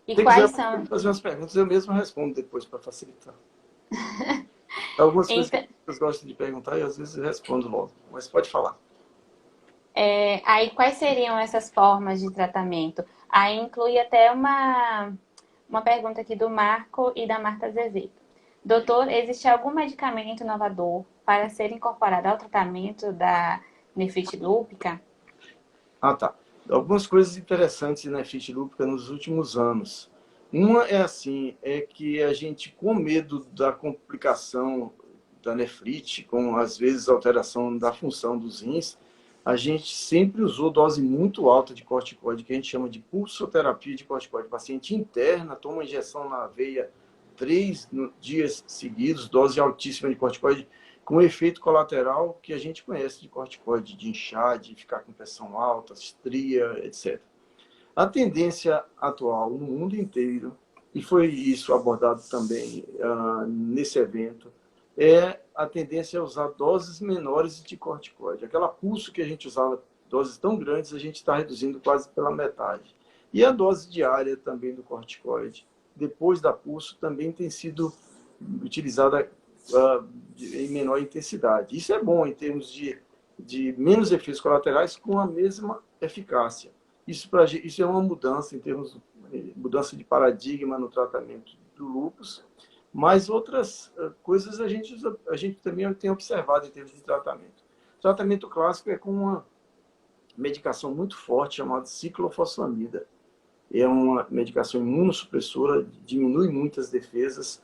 E Se quiser quais são... fazer umas perguntas, eu mesmo respondo depois para facilitar. Algumas coisas que as Então, pessoas gostam de perguntar e às vezes eu respondo logo. Mas pode falar. aí, quais seriam essas formas de tratamento? Aí inclui até uma pergunta aqui do Marco e da Marta Azevedo. Doutor, existe algum medicamento inovador para ser incorporado ao tratamento da nefrite lúpica? Ah, tá. Algumas coisas interessantes na ficha lúpica nos últimos anos. Uma é assim, é que a gente, com medo da complicação da nefrite, com às vezes alteração da função dos rins, a gente sempre usou dose muito alta de corticoide, que a gente chama de pulsoterapia de corticoide. O paciente interna, toma injeção na veia 3 dias seguidos, dose altíssima de corticoide, com efeito colateral que a gente conhece de corticoide, de inchar, de ficar com pressão alta, estria, etc. A tendência atual no mundo inteiro, e foi isso abordado também nesse evento, é a tendência a usar doses menores de corticoide. Aquela pulso que a gente usava, doses tão grandes, a gente está reduzindo quase pela metade. E a dose diária também do corticoide, depois da pulso, também tem sido utilizada em menor intensidade. Isso é bom em termos de menos efeitos colaterais com a mesma eficácia. Isso é uma mudança em termos de mudança de paradigma no tratamento do lúpus, mas outras coisas a gente também tem observado em termos de tratamento. O tratamento clássico é com uma medicação muito forte chamada ciclofosfamida. É uma medicação imunossupressora, diminui muitas defesas,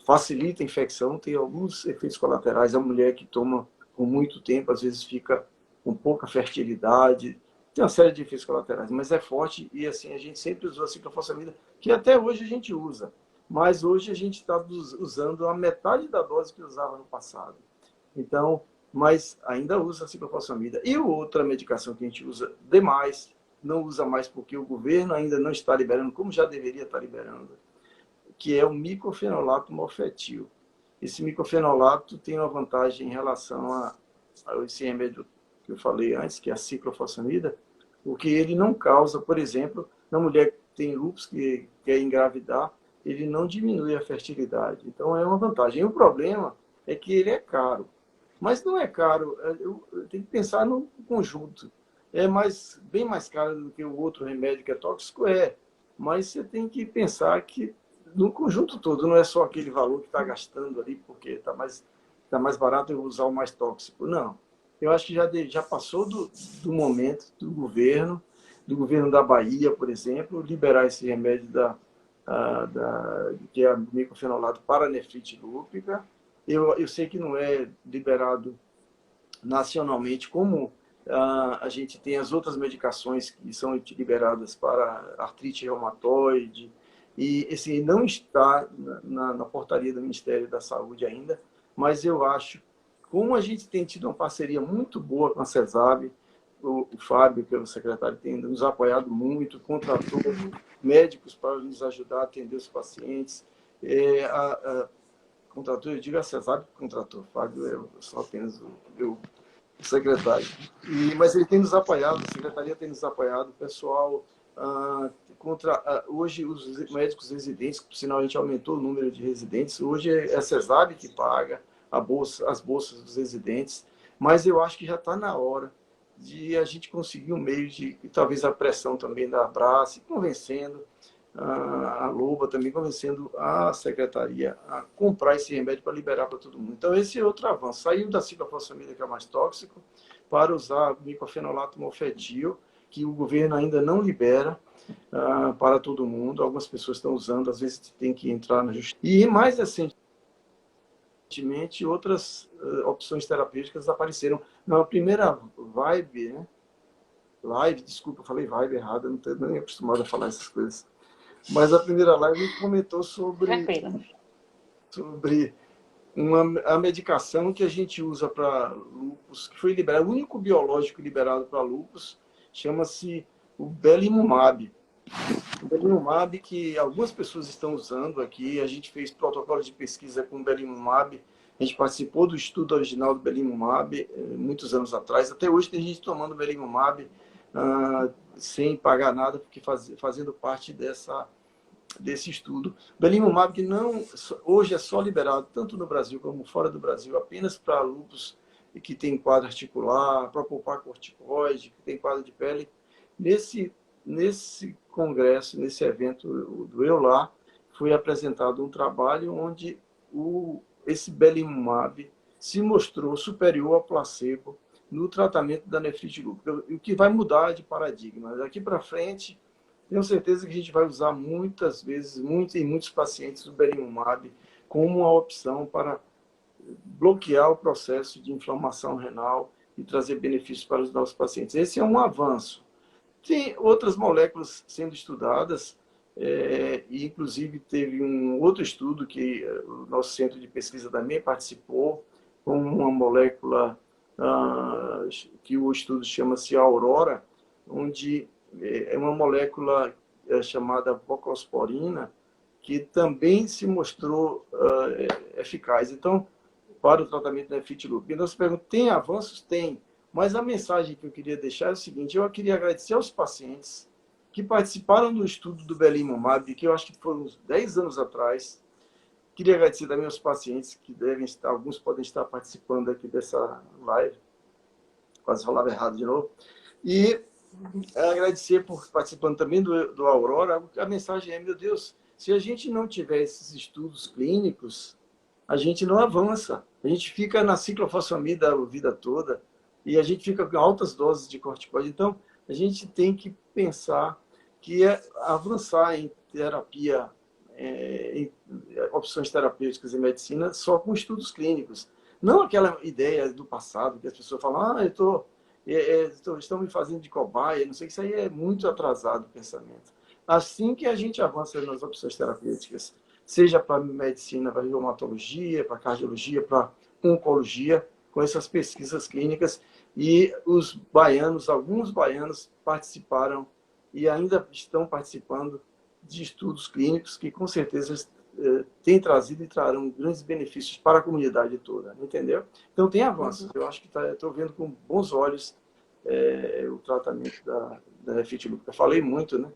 facilita a infecção, tem alguns efeitos colaterais. A mulher que toma por muito tempo, às vezes fica com pouca fertilidade, tem uma série de efeitos colaterais, mas é forte e assim a gente sempre usou a ciclofosfamida, que até hoje a gente usa, mas hoje a gente está usando a metade da dose que usava no passado. Então, mas ainda usa a ciclofosfamida. E outra medicação que a gente usa demais, não usa mais porque o governo ainda não está liberando, como já deveria estar liberando, que é o micofenolato mofetil. Esse micofenolato tem uma vantagem em relação a esse remédio que eu falei antes, que é a ciclofosfamida, porque ele não causa, por exemplo, na mulher que tem lúpus, que quer engravidar, ele não diminui a fertilidade. Então é uma vantagem. E o problema é que ele é caro. Mas não é caro, eu tenho que pensar no conjunto. É bem mais caro do que o outro remédio que é tóxico, mas você tem que pensar que no conjunto todo, não é só aquele valor que está gastando ali, porque tá mais barato eu usar o mais tóxico. Não. Eu acho que já passou do momento do governo da Bahia, por exemplo, liberar esse remédio que é micofenolato para nefrite lúpica. Eu sei que não é liberado nacionalmente, como a gente tem as outras medicações que são liberadas para artrite reumatoide, e esse não está na portaria do Ministério da Saúde ainda, mas eu acho, como a gente tem tido uma parceria muito boa com a CESAB, o Fábio, que é o secretário, tem nos apoiado muito, contratou médicos para nos ajudar a atender os pacientes, contratou, eu digo a CESAB que contratou, o Fábio é só apenas o secretário. Mas ele tem nos apoiado, a secretaria tem nos apoiado, o pessoal hoje os médicos residentes, por sinal a gente aumentou o número de residentes, hoje é a CESAB que paga as bolsas dos residentes, mas eu acho que já está na hora de a gente conseguir um meio de, e talvez a pressão também da Abrace, convencendo a Loba também, convencendo a secretaria a comprar esse remédio para liberar para todo mundo. Então, esse é outro avanço. Saiu da ciclofosfamida, que é mais tóxico, para usar micofenolato mofetil, que o governo ainda não libera para todo mundo. Algumas pessoas estão usando, às vezes tem que entrar na justiça. E mais recentemente, outras opções terapêuticas apareceram. Na primeira Vibe, né? Live, desculpa, eu falei Vibe errado, eu não estou nem acostumado a falar essas coisas. Mas a primeira live a gente comentou Tranquilo. sobre a medicação que a gente usa para lúpus, que foi liberado, o único biológico liberado para lúpus, chama-se o Belimumab. O Belimumab que algumas pessoas estão usando aqui, a gente fez protocolo de pesquisa com o Belimumab, a gente participou do estudo original do Belimumab muitos anos atrás, até hoje tem gente tomando Belimumab sem pagar nada, porque fazendo parte desse estudo. Belimumab, que não, hoje é só liberado, tanto no Brasil como fora do Brasil, apenas para lúpus que tem quadro articular, para poupar corticoide, que tem quadro de pele. Nesse congresso, nesse evento do EULAR, foi apresentado um trabalho onde esse belimumab se mostrou superior ao placebo no tratamento da nefrite lúpica, o que vai mudar de paradigma. Daqui para frente, tenho certeza que a gente vai usar muitas vezes, em muitos pacientes, o belimumab como uma opção para bloquear o processo de inflamação renal e trazer benefícios para os nossos pacientes. Esse é um avanço. Tem outras moléculas sendo estudadas, e inclusive teve um outro estudo que o nosso centro de pesquisa também participou, com uma molécula que o estudo chama-se Aurora, onde é uma molécula chamada voclosporina, que também se mostrou eficaz. Então, para o tratamento da nefrite lúpica. Então, você pergunta, tem avanços? Tem. Mas a mensagem que eu queria deixar é o seguinte, eu queria agradecer aos pacientes que participaram do estudo do belimumab, que eu acho que foram uns 10 anos atrás. Queria agradecer também aos pacientes que devem estar, alguns podem estar participando aqui dessa live. Quase falava errado de novo. E agradecer por participando também do Aurora. A mensagem é, meu Deus, se a gente não tiver esses estudos clínicos, a gente não avança. A gente fica na ciclofosfamida a vida toda e a gente fica com altas doses de corticoide. Então, a gente tem que pensar que avançar em terapia, em opções terapêuticas em medicina, só com estudos clínicos. Não aquela ideia do passado, que as pessoas falam, estão me fazendo de cobaia, não sei, isso aí é muito atrasado o pensamento. Assim que a gente avança nas opções terapêuticas, seja para medicina, para reumatologia, para cardiologia, para oncologia, com essas pesquisas clínicas, e os baianos, alguns baianos participaram e ainda estão participando de estudos clínicos que com certeza têm trazido e trarão grandes benefícios para a comunidade toda, entendeu? Então tem avanços. Eu acho que estou vendo com bons olhos o tratamento da nefrite lúpica. Falei muito, né?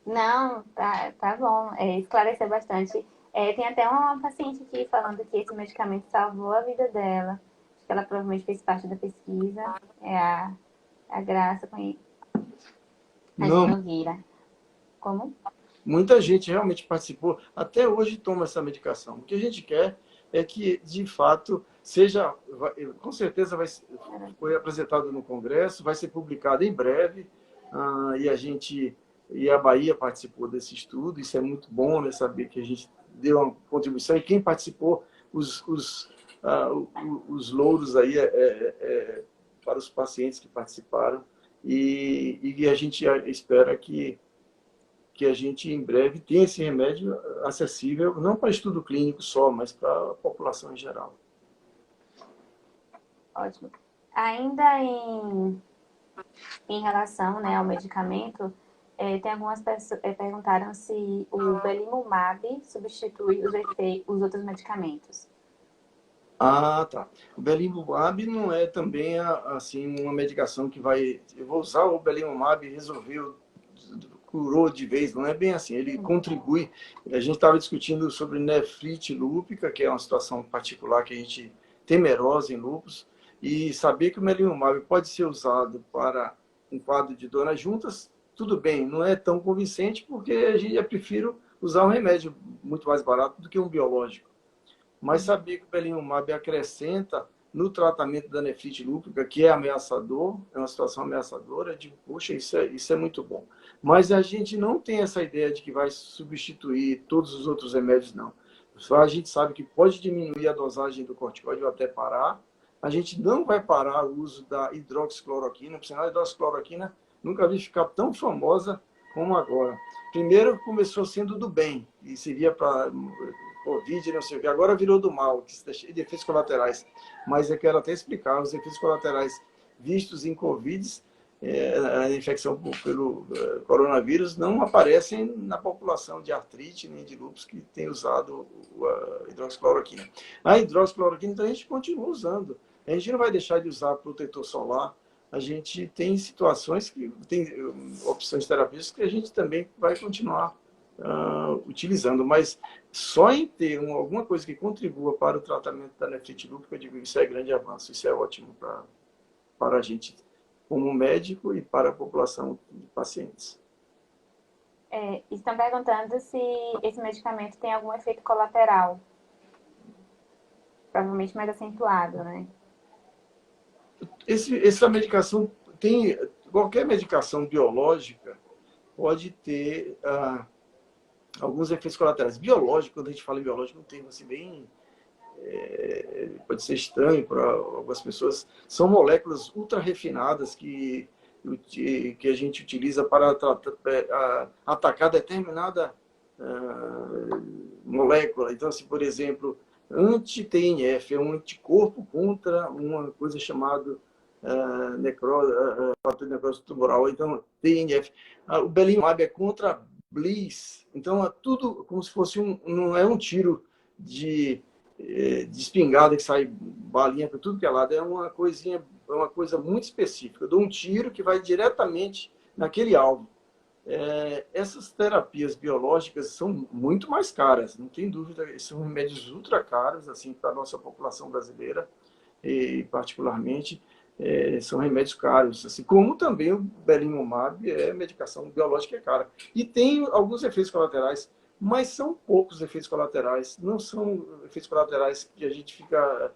Não, tá bom. Esclareceu bastante. Tem até uma paciente aqui falando que esse medicamento salvou a vida dela. Acho que ela provavelmente fez parte da pesquisa. É a Graça com a Não, Genogueira. Como? muita gente realmente participou. Até hoje toma essa medicação. O que a gente quer é que, de fato, seja... Com certeza foi apresentado no Congresso, vai ser publicado em breve. E a Bahia participou desse estudo. Isso é muito bom, né? Saber que a gente deu uma contribuição. E quem participou, os louros aí para os pacientes que participaram. E a gente espera que a gente em breve tenha esse remédio acessível, não para estudo clínico só, mas para a população em geral. Ótimo. Ainda em relação, né, ao medicamento, tem algumas pessoas perguntaram se o belimumab substitui os outros medicamentos. Ah, tá. O belimumab não é também assim uma medicação que vai... Eu vou usar o belimumab e resolveu, curou de vez, não é bem assim. Ele contribui. A gente estava discutindo sobre nefrite lúpica, que é uma situação particular que a gente temerosa em lúpus, e saber que o belimumab pode ser usado para um quadro de dor nas juntas, tudo bem, não é tão convincente, porque eu prefiro usar um remédio muito mais barato do que um biológico. Mas saber que o belimumab acrescenta no tratamento da nefrite lúpica, que é ameaçador, é uma situação ameaçadora, eu digo, puxa, isso é muito bom. Mas a gente não tem essa ideia de que vai substituir todos os outros remédios, não. Só a gente sabe que pode diminuir a dosagem do corticoide ou até parar. A gente não vai parar o uso da hidroxicloroquina, por sinal, a hidroxicloroquina nunca vi ficar tão famosa como agora. Primeiro começou sendo do bem, e servia para Covid, não sei o que, agora virou do mal, que está cheio de efeitos colaterais. Mas eu quero até explicar, os efeitos colaterais vistos em Covid, a infecção pelo coronavírus, não aparecem na população de artrite nem de lúpus que tem usado a hidroxicloroquina. A hidroxicloroquina, então, a gente continua usando. A gente não vai deixar de usar protetor solar, a gente tem situações que tem opções terapêuticas que a gente também vai continuar utilizando, mas só em ter alguma coisa que contribua para o tratamento da nefrite lúpica, eu digo, isso é grande avanço, isso é ótimo para a gente como médico e para a população de pacientes. Estão perguntando se esse medicamento tem algum efeito colateral, provavelmente mais acentuado, né? Essa medicação tem, qualquer medicação biológica pode ter alguns efeitos colaterais. Biológico, quando a gente fala em biológico, é um termo assim bem pode ser estranho para algumas pessoas. São moléculas ultra refinadas que a gente utiliza para atacar determinada molécula. Então, assim, por exemplo, anti-TNF é um anticorpo contra uma coisa chamada fator de necrose tumoral. Então, TNF. O belimumab é contra Bliss. Então, é tudo como se fosse não é um tiro de espingarda que sai balinha para tudo que é lado. É uma coisa muito específica. Eu dou um tiro que vai diretamente naquele alvo. Essas terapias biológicas são muito mais caras, não tem dúvida. São remédios ultra caros assim, para a nossa população brasileira, e particularmente são remédios caros, assim como também o belimumab é medicação biológica cara. E tem alguns efeitos colaterais, mas são poucos efeitos colaterais, não são efeitos colaterais que a gente fica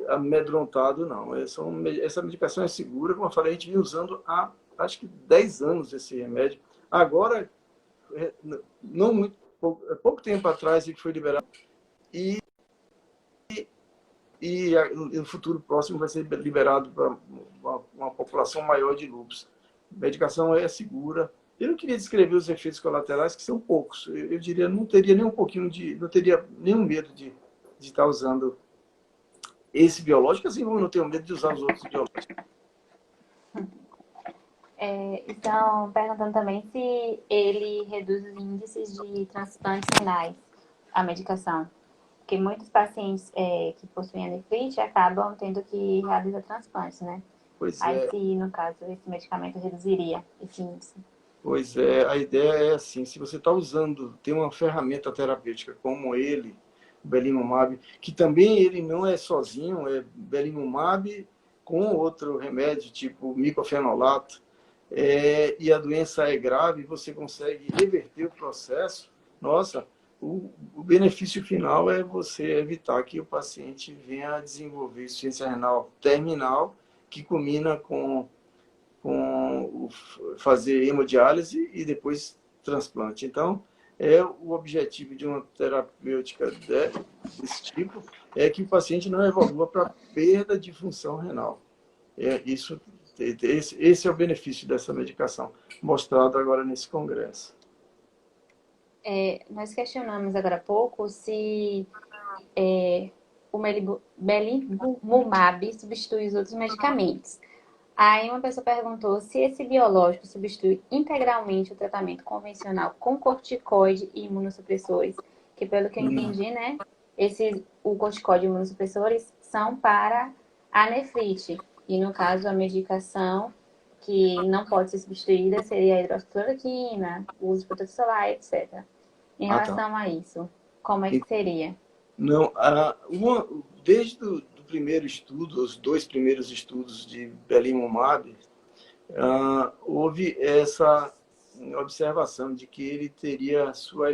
amedrontado, não. Essa medicação é segura, como eu falei, a gente vem usando há, acho que 10 anos esse remédio. Agora, não muito, pouco tempo atrás ele foi liberado e no futuro próximo vai ser liberado para uma população maior de lúpus. A medicação é segura. Eu não queria descrever os efeitos colaterais, que são poucos. Eu diria, não teria nem um pouquinho não teria nenhum medo de estar usando esse biológico, assim como eu não tenho medo de usar os outros biológicos. Estão perguntando também se ele reduz os índices de transplantes renais, a medicação. Porque muitos pacientes que possuem a nefrite acabam tendo que realizar transplantes, né? Pois Aí, se no caso, esse medicamento reduziria esse índice. Pois é, a ideia é assim, se você está usando, tem uma ferramenta terapêutica como ele, o belimumab, que também ele não é sozinho, é belimumab com outro remédio, tipo micofenolato, e a doença é grave, você consegue reverter o processo, nossa, o benefício final é você evitar que o paciente venha a desenvolver insuficiência renal terminal, que culmina com fazer hemodiálise e depois transplante. Então, o objetivo de uma terapêutica desse tipo é que o paciente não evolua para perda de função renal. Esse é o benefício dessa medicação, mostrado agora nesse congresso. Nós questionamos agora há pouco se o belimumab substitui os outros medicamentos. Aí uma pessoa perguntou se esse biológico substitui integralmente o tratamento convencional com corticoide e imunossupressores, que pelo que eu entendi, né, o corticoide e imunossupressores são para a nefrite. E no caso, a medicação que não pode ser substituída seria a hidroxicloroquina, o uso de protetor solar, etc. Em relação a isso, como é que seria? Não, desde o primeiro estudo, os 2 primeiros estudos de belimumab, houve essa observação de que ele teria sua